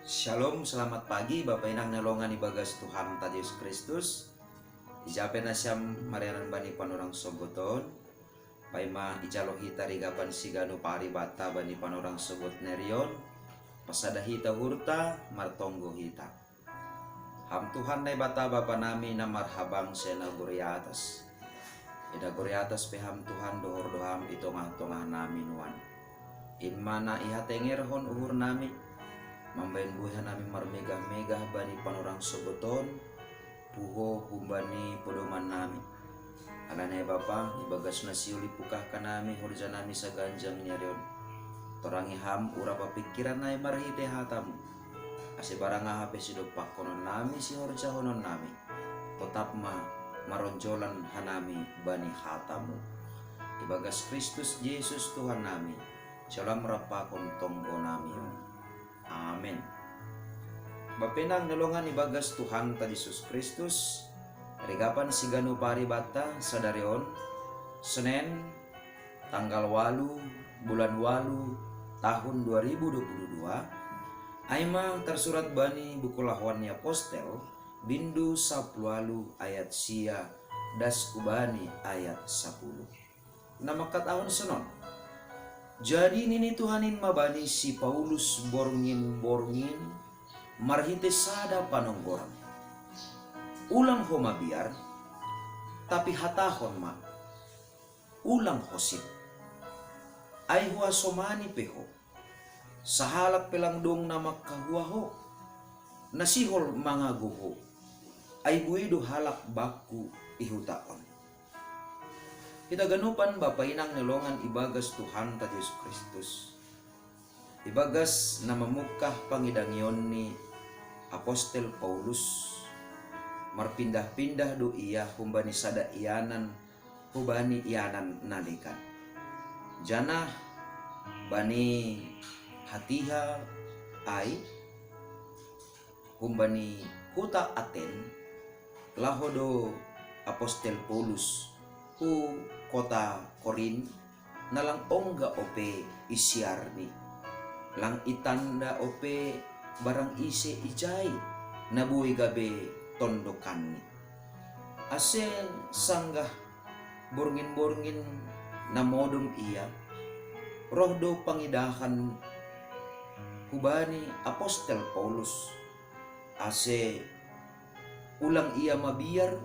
Shalom, selamat pagi Bapak Inang nalongan ibagas Tuhan Tadi Yesus Kristus. Ijapen asyam marianan bani panorang soboton. Paima ijalohi tarigapan sigano pari bata bani panorang sobot nerion. Pasada hita hurta martonggo hita. Ham Tuhan nai bata bapa nami na marhabang sena atas. Ida atas peham Tuhan dohor doham itongah-tongah nami nuan. In mana iha tengerhon uhur nami. Mambayan buhay namin marmegah-megah bani panorang soboton puho humbani podoman nami. Alanay Bapa, ibagas na siuli pukah ka nami horja nami sa ganjang nyarion. Torangi ham ura papikiran na marhite hatamu. Asi barang hape sidopak konon nami si horja honon nami. Tetap maronjolan hanami bani hatamu. Ibagas Kristus Yesus Tuhan nami. Salam rapakon tonggo nami. Amin. Bapenang nalongan ibagas Tuhan Tadi Yesus Kristus. Rigapan sigano pari bata sadarion Senin tanggal 8 bulan 8 tahun 2022. Aima tersurat bani buku lahuan apostel bindu 10 ayat sia das kubani ayat 10. Nama katahon senon. Jadi nini Tuhanin mabani si Paulus borngin marhite sada panonggoran. Ulang homa biar tapi hatahon ma ulang hosit. Ay hua somani peho sahalak pelang dong na makahuaho nasihol mga guho ay buido halak baku ihutaon. Kita ganupan Bapak Inang nalongan ibagas Tuhan Tadi Yesus Kristus. Ibagas na mamukah pangidangyon ni Apostel Paulus. Marpindah-pindah do iya humbani sada iyanan hubani iyanan nalikan. Jana bani hatiha ay humbani huta Aten lahodo Apostel Paulus hu kota Korin nalang ongga ope isyarni lang itanda ope barang ise ijay nabuhi gabe tondokan ni asen sanggah borngin na modong iya rohdo pangidahan hubani Apostel Paulus ase ulang iya mabiyar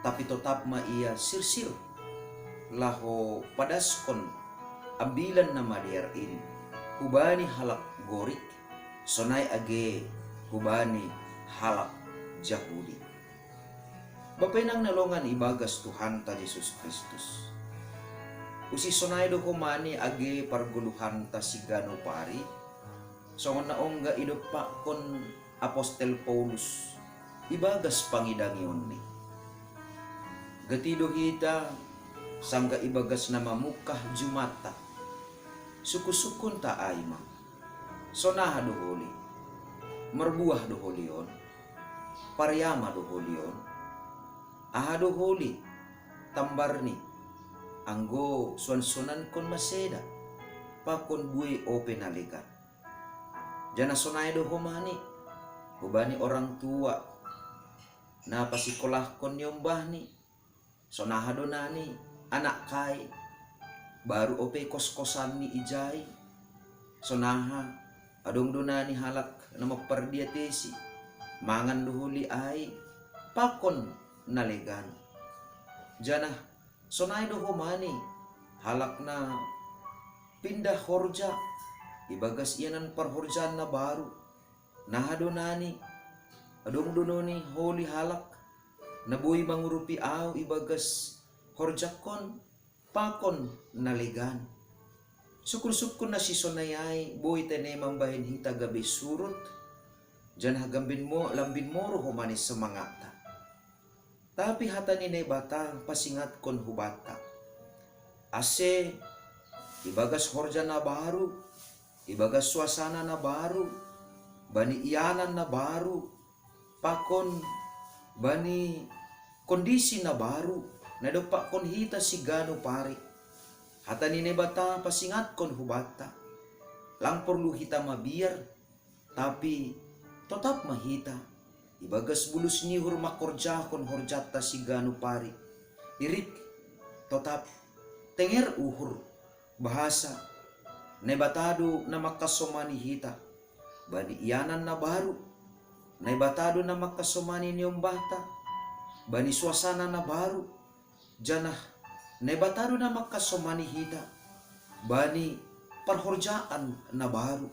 tapi tetap ma iya sirsir laho padaskon ambilan na madiarin hubani halak gorik sonay age hubani halak Jahudi. Bapenang nalongan ibagas Tuhan ta Yesus Kristus. Usi sonay do humani age parguluhan ta sigano pari. So naongga idopa kon Apostel Paulus ibagas pangidangyon ni. Gatido hita sangga ibagas na mamukah jumata. Sukusukun ta ayma. Sonaha do holi. Merbuah do holion. Paryama do holion. Aha do holi. Tambar ni. Anggo suan-sunan kon maseda. Pakon buwe o penalikan. Jana sonay do humani. Hubani orang tua. Na pasikolah kon yombah ni. Sonaha do nani anak kai baru ope kos-kosan ni ijay sonaha adong do nani halak na mapardiatesi mangan duhuli ay pakon nalegan jana sonay do humani halak na pindah horja ibagas iyanan parhorjan na baru nahado nani adong do nani holi halak nabuhi mangurupi aw ibagas horjakon pakon naligan. Sukur-sukur na si sonayay boy tene mambahin hita gabi surut. Jan hagambin mo lambin mo ro humanis sa mga ta. Tapi hata ni bata pasingat kon hubata. Ase ibagas horja na baru, ibagas suasana na baru, bani iyanan na baru, pakon bani kondisi na baru na dopa kon hita si gano pari hata ni bata pasingat kon hubata lang perlu hita mabiyar tapi tetap mahita ibagas bulus nihur makorjakon horjatta siganu pari irik tetap tenger uhur bahasa nebatado na makasomani hita bani iyanan na baru nebatado na makasomani niyong bata bani suasana na baru janah nebatado na makasomani hita bani perhorjaan na baru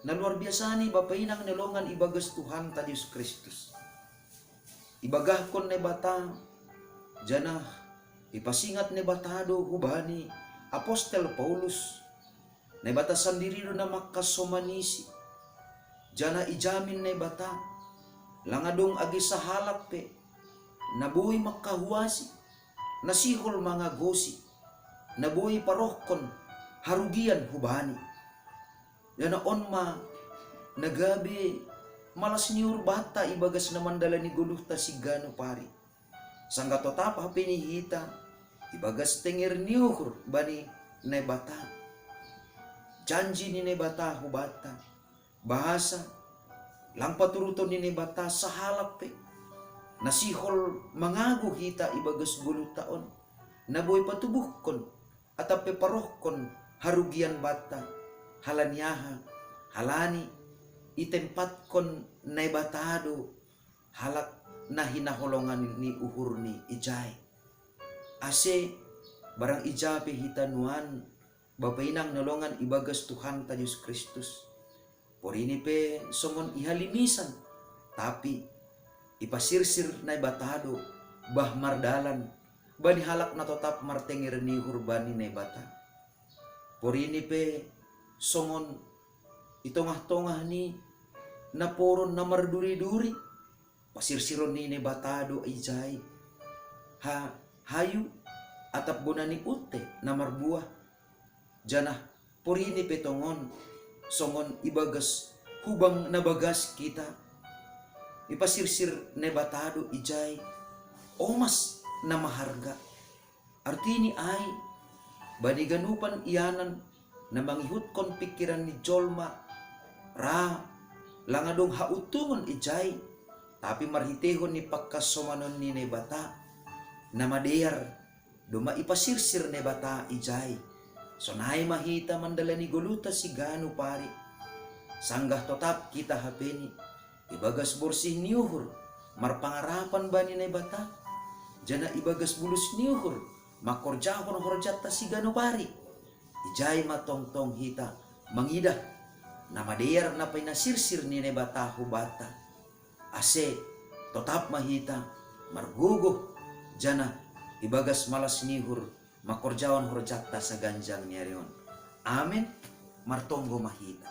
na luar biasa ni bapainang nilongan ibagas Tuhan ta Diyos Kristus ibagahkon nebata janah ipasingat nebatado hubani Apostel Paulus nebata sandiri do na makasomanisi jana ijamin nebata langadong agi sa halak pe nabuhi makahuasi nasihol mga gosi nabuhi parohkon harugian hubani yana onma nagabi malas niur bata ibagas na mandala ni guluhta sigano pari sangga totap hapinihita ibagas tenger niuhur bani nebata janji ni nebata hubata bahasa lang paturuton ni nebata sa halap pe nasihol mangago hita ibagas guluh taon nabuhay patubuhkon atape parohkon harugian bata halanyaha halani itempat nebatado halak na hinaholongan ni uhur ni ijay ase barang ijape hitanuan bapainang nolongan ibagas Tuhan ta Diyos Kristus porini pe songon ihalimisan tapi ipasirsir na batado bah mardalan bani halak na tetap martengir ni hurbani na bata porini pe songon itongah-tongah ni naporon na marduri-duri pasirsiron ni batado ijay hayu atap bunani ute na marbuah janah porini petongon songon ibagas hubang nabagas kita ipasirsir nebatado ijay omas na maharga artini ay baniganupan iyanan na mangihutkon pikiran ni Jolma ra langadong hautungon ijay tapi marhitehon ni pagkasomanon ni nebata na madeyar duma ipasirsir nebata ijay sonay mahita mandala ni guluta sigano pari sanggah totap kita hapeni ibagas borsih niuhur marpangarapan bani nebata jana ibagas bulus niuhur makorjahon horjatta sigano pari ijay matongtong hita mangidah na madeyar na pinasirsir ni nebata hubata ase totap mahita marguguh jana ibagas malas nihur makorjawan horjatta sa ganjang niarion amin martonggo mahita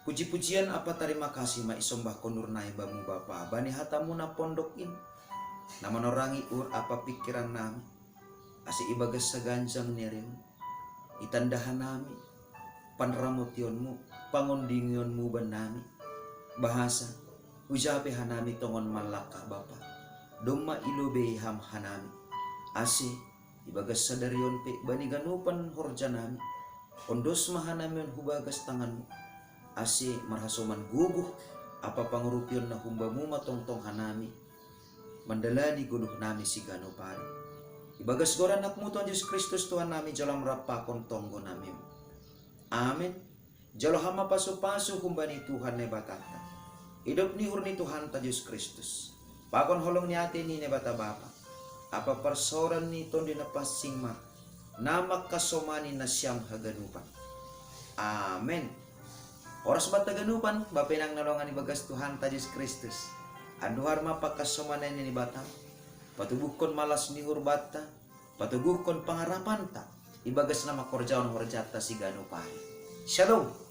puji-pujian apa terima kasih maisombah konurnai bamu bapa bani hatamu na pondokin na manorangi ur apa pikiran nami ase ibagas sa ganjang niarion itandahan nami panramotionmu pangondingionmu ban nami bahasa ujape hanami tongon malaka bapa doma ilobe ham hanami ase ibagas sadarion pe bani ganupan horjanami ondos mahanami hubagas tanganmu ase marhasoman guguh apa pangurupion na humbamu matongtong hanami mandalani guluh nami sigano pari ibagas goran nakmu Tuhan Yesus Kristus Tuhan nami jalam rapakon tonggo nami amin jalo hama paso-paso humbani Tuhan nebatata hidup ni hurni Tuhan ta Yesus Kristus pakon holong ni ate ni nebata bapa apa persoran ni ton dinapasing ma namak kasomani na siyam haganupan amen oras bata ganupan bapenang nalongan ibagas Tuhan ta Yesus Kristus aduhar mapakasomanan ni bata patubuhkon malas ni hurbata patubuhkon pangarapan ta ibagas na makorjaon horjata sigano pari shalom.